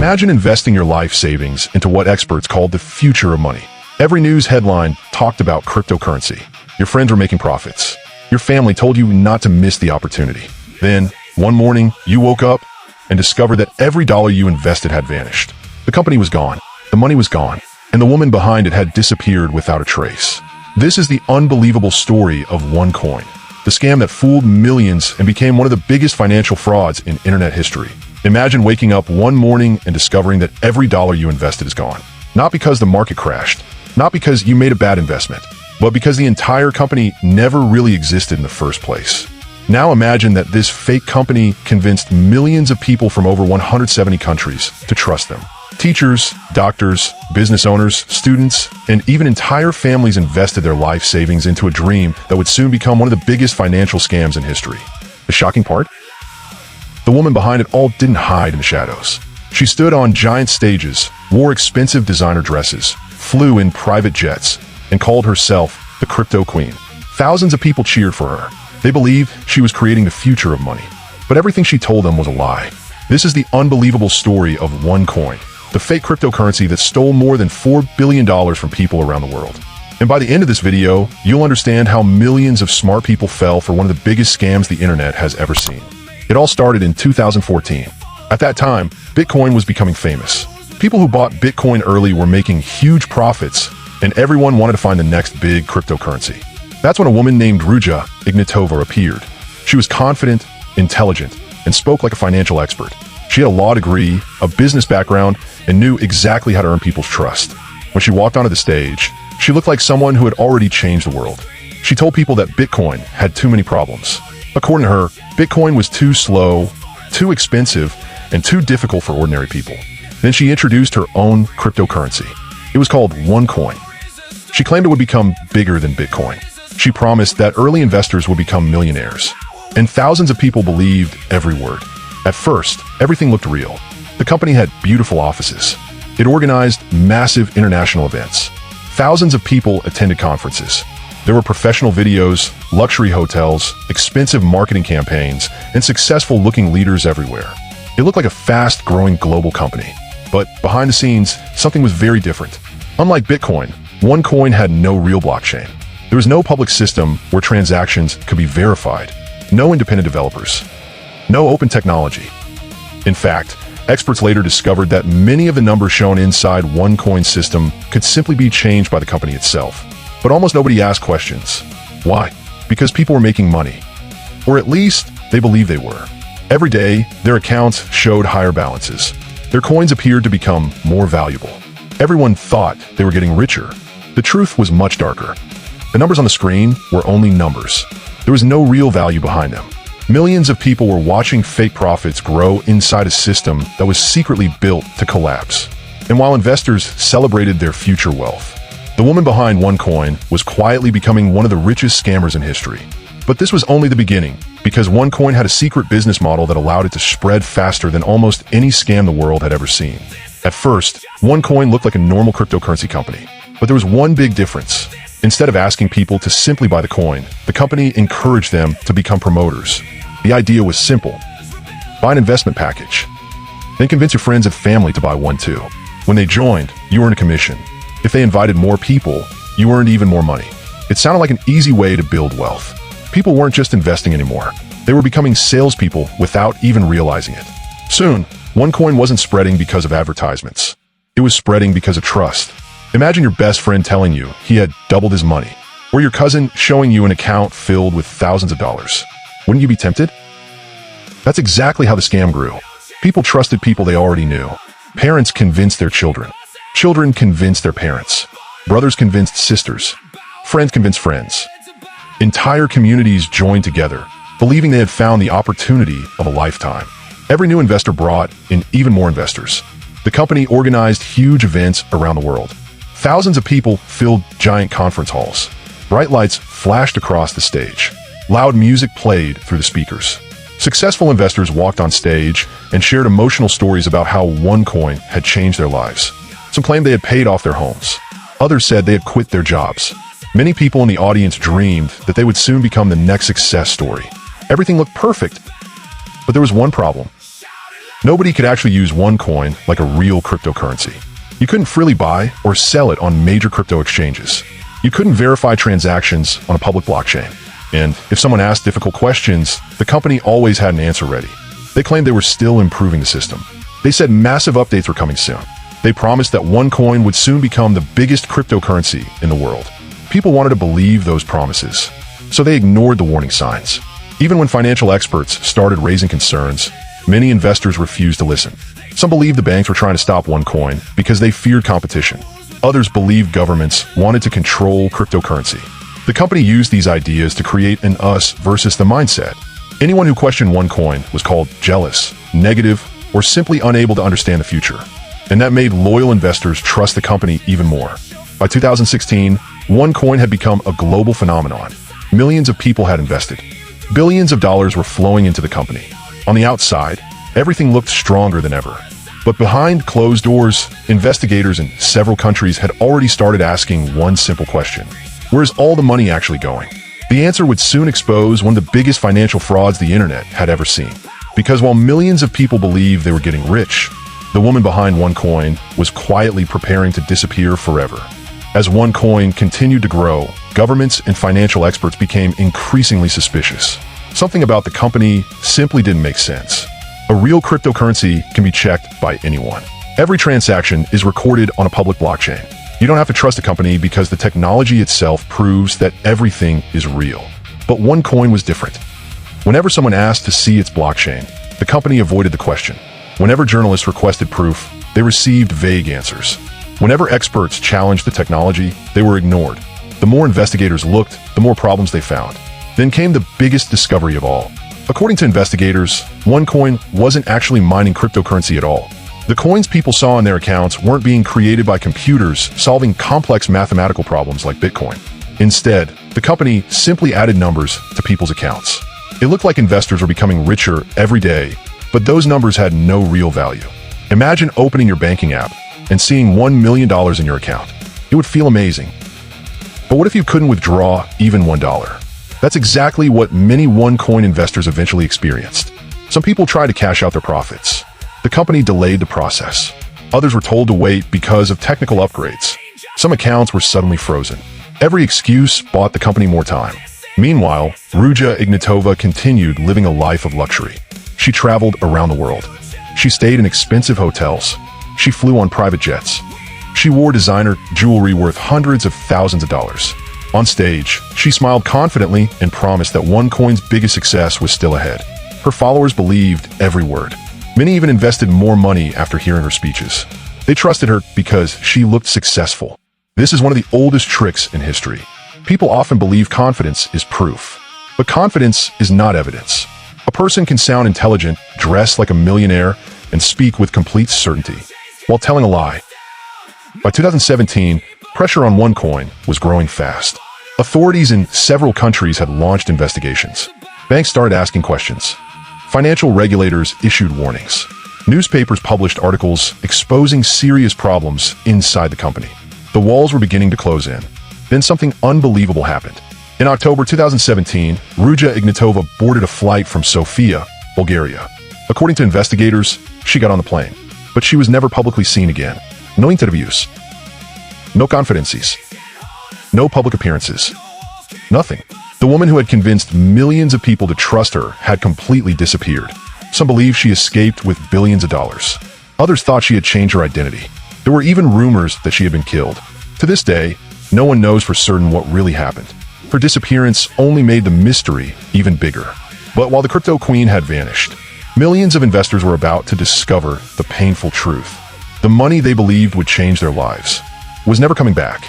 Imagine investing your life savings into what experts called the future of money. Every news headline talked about cryptocurrency. Your friends were making profits. Your family told you not to miss the opportunity. Then, one morning, you woke up and discovered that every dollar you invested had vanished. The company was gone, the money was gone, and the woman behind it had disappeared without a trace. This is the unbelievable story of OneCoin, the scam that fooled millions and became one of the biggest financial frauds in internet history. Imagine waking up one morning and discovering that every dollar you invested is gone. Not because the market crashed, not because you made a bad investment, but because the entire company never really existed in the first place. Now imagine that this fake company convinced millions of people from over 170 countries to trust them. Teachers, doctors, business owners, students, and even entire families invested their life savings into a dream that would soon become one of the biggest financial scams in history. The shocking part? The woman behind it all didn't hide in the shadows. She stood on giant stages, wore expensive designer dresses, flew in private jets, and called herself the crypto queen. Thousands of people cheered for her. They believed she was creating the future of money. But everything she told them was a lie. This is the unbelievable story of OneCoin, the fake cryptocurrency that stole more than $4 billion from people around the world. And by the end of this video, you'll understand how millions of smart people fell for one of the biggest scams the internet has ever seen. It all started in 2014. At that time, Bitcoin was becoming famous. People who bought Bitcoin early were making huge profits, and everyone wanted to find the next big cryptocurrency. That's when a woman named Ruja Ignatova appeared. She was confident, intelligent, and spoke like a financial expert. She had a law degree, a business background, and knew exactly how to earn people's trust. When she walked onto the stage, she looked like someone who had already changed the world. She told people that Bitcoin had too many problems. According to her, Bitcoin was too slow, too expensive, and too difficult for ordinary people. Then she introduced her own cryptocurrency. It was called OneCoin. She claimed it would become bigger than Bitcoin. She promised that early investors would become millionaires. And thousands of people believed every word. At first, everything looked real. The company had beautiful offices. It organized massive international events. Thousands of people attended conferences. There were professional videos, luxury hotels, expensive marketing campaigns, and successful-looking leaders everywhere. It looked like a fast-growing global company. But behind the scenes, something was very different. Unlike Bitcoin, OneCoin had no real blockchain. There was no public system where transactions could be verified, no independent developers, no open technology. In fact, experts later discovered that many of the numbers shown inside OneCoin's system could simply be changed by the company itself. But almost nobody asked questions. Why? Because people were making money. Or at least, they believed they were. Every day, their accounts showed higher balances. Their coins appeared to become more valuable. Everyone thought they were getting richer. The truth was much darker. The numbers on the screen were only numbers. There was no real value behind them. Millions of people were watching fake profits grow inside a system that was secretly built to collapse. And while investors celebrated their future wealth, the woman behind OneCoin was quietly becoming one of the richest scammers in history. But this was only the beginning, because OneCoin had a secret business model that allowed it to spread faster than almost any scam the world had ever seen. At first, OneCoin looked like a normal cryptocurrency company. But there was one big difference. Instead of asking people to simply buy the coin, the company encouraged them to become promoters. The idea was simple. Buy an investment package. Then convince your friends and family to buy one too. When they joined, you earned a commission. If they invited more people, you earned even more money. It sounded like an easy way to build wealth. People weren't just investing anymore. They were becoming salespeople without even realizing it. Soon, OneCoin wasn't spreading because of advertisements. It was spreading because of trust. Imagine your best friend telling you he had doubled his money, or your cousin showing you an account filled with thousands of dollars. Wouldn't you be tempted? That's exactly how the scam grew. People trusted people they already knew. Parents convinced their children. Children convinced their parents. Brothers convinced sisters. Friends convinced friends. Entire communities joined together, believing they had found the opportunity of a lifetime. Every new investor brought in even more investors. The company organized huge events around the world. Thousands of people filled giant conference halls. Bright lights flashed across the stage. Loud music played through the speakers. Successful investors walked on stage and shared emotional stories about how OneCoin had changed their lives. Some claimed they had paid off their homes. Others said they had quit their jobs. Many people in the audience dreamed that they would soon become the next success story. Everything looked perfect, but there was one problem. Nobody could actually use OneCoin like a real cryptocurrency. You couldn't freely buy or sell it on major crypto exchanges. You couldn't verify transactions on a public blockchain. And if someone asked difficult questions, the company always had an answer ready. They claimed they were still improving the system. They said massive updates were coming soon. They promised that OneCoin would soon become the biggest cryptocurrency in the world. People wanted to believe those promises, so they ignored the warning signs. Even when financial experts started raising concerns, many investors refused to listen. Some believed the banks were trying to stop OneCoin because they feared competition. Others believed governments wanted to control cryptocurrency. The company used these ideas to create an us versus the mindset. Anyone who questioned OneCoin was called jealous, negative, or simply unable to understand the future. And that made loyal investors trust the company even more. By 2016, OneCoin had become a global phenomenon. Millions of people had invested. Billions of dollars were flowing into the company. On the outside, everything looked stronger than ever. But behind closed doors, investigators in several countries had already started asking one simple question. Where's all the money actually going? The answer would soon expose one of the biggest financial frauds the internet had ever seen. Because while millions of people believed they were getting rich, the woman behind OneCoin was quietly preparing to disappear forever. As OneCoin continued to grow, governments and financial experts became increasingly suspicious. Something about the company simply didn't make sense. A real cryptocurrency can be checked by anyone. Every transaction is recorded on a public blockchain. You don't have to trust a company because the technology itself proves that everything is real. But OneCoin was different. Whenever someone asked to see its blockchain, the company avoided the question. Whenever journalists requested proof, they received vague answers. Whenever experts challenged the technology, they were ignored. The more investigators looked, the more problems they found. Then came the biggest discovery of all. According to investigators, OneCoin wasn't actually mining cryptocurrency at all. The coins people saw in their accounts weren't being created by computers solving complex mathematical problems like Bitcoin. Instead, the company simply added numbers to people's accounts. It looked like investors were becoming richer every day, but those numbers had no real value. Imagine opening your banking app and seeing $1 million in your account. It would feel amazing. But what if you couldn't withdraw even $1? That's exactly what many OneCoin investors eventually experienced. Some people tried to cash out their profits. The company delayed the process. Others were told to wait because of technical upgrades. Some accounts were suddenly frozen. Every excuse bought the company more time. Meanwhile, Ruja Ignatova continued living a life of luxury. She traveled around the world. She stayed in expensive hotels. She flew on private jets. She wore designer jewelry worth hundreds of thousands of dollars. On stage, she smiled confidently and promised that OneCoin's biggest success was still ahead. Her followers believed every word. Many even invested more money after hearing her speeches. They trusted her because she looked successful. This is one of the oldest tricks in history. People often believe confidence is proof. But confidence is not evidence. A person can sound intelligent, dress like a millionaire, and speak with complete certainty, while telling a lie. By 2017, pressure on OneCoin was growing fast. Authorities in several countries had launched investigations. Banks started asking questions. Financial regulators issued warnings. Newspapers published articles exposing serious problems inside the company. The walls were beginning to close in. Then something unbelievable happened. In October 2017, Ruja Ignatova boarded a flight from Sofia, Bulgaria. According to investigators, she got on the plane, but she was never publicly seen again. No interviews. No confidences. No public appearances. Nothing. The woman who had convinced millions of people to trust her had completely disappeared. Some believe she escaped with billions of dollars. Others thought she had changed her identity. There were even rumors that she had been killed. To this day, no one knows for certain what really happened. Her disappearance only made the mystery even bigger. But while the crypto queen had vanished, millions of investors were about to discover the painful truth. The money they believed would change their lives was never coming back.